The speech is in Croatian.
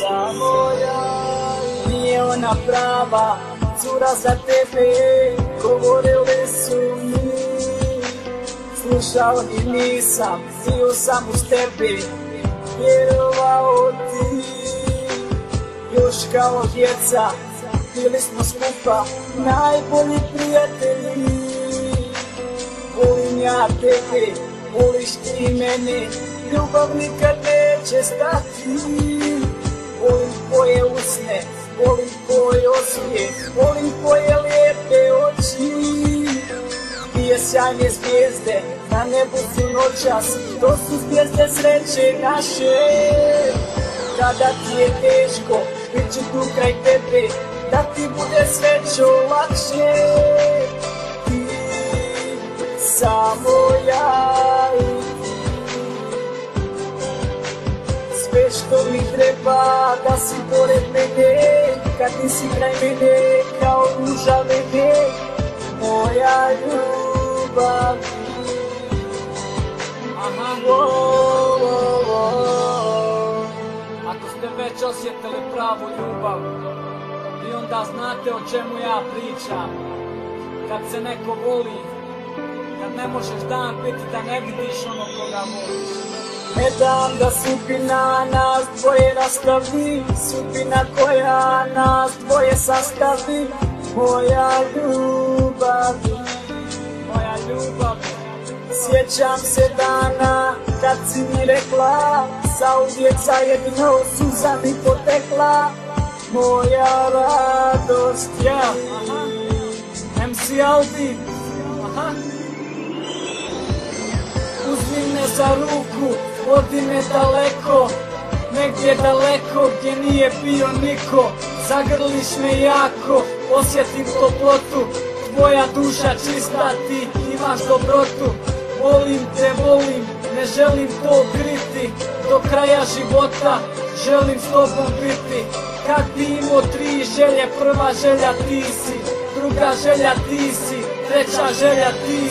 samo ja. Nije ona prava cura za tebe, govorili su mi. Slušao i nisam, bio sam uz tebe, vjerovao ti. Još kao djeca, bili smo skupa, najbolji prijatelji. Volim ja tebe, voliš ti mene, ljubav nikad neće stati. Volim tvoje usne, volim tvoj osmijeh, volim tvoje lijepe oči. Dvije sjajne zvijezde, na nebu su noćas, to su zvijezde sreće naše. Kada ti je teško, bit ću tu kraj tebe, da ti bude sve čo lakše. Ti, samo ja i ti. Sve što mi treba, da si pored mene, kad nisi kraj mene, kao ruža mene, moja ljubav. Ako ste već osjetili pravu ljubav, i onda znate o čemu ja pričam. Kad se neko voli, kad ne možeš dan biti da ne vidiš ono koga voliš. Ne dam da sudbina nas dvoje rastavi, sudbina koja nas dvoje sastavi, moja ljubav. Moja ljubav. Sjećam se dana kad si mi rekla, zauvijek zajedno suza mi potekla, moja radost. Ja, MC Aldi. Uzmi me za ruku, vodi me daleko, negdje daleko gdje nije bio niko. Zagrliš me jako, osjetim toplotu, tvoja duša čista, ti imaš dobrotu. Volim te, volim, ne želim to kriti, do kraja života želim s tobom biti. Kad bi imao 3 želje, prva želja ti si, druga želja ti si, treća želja ti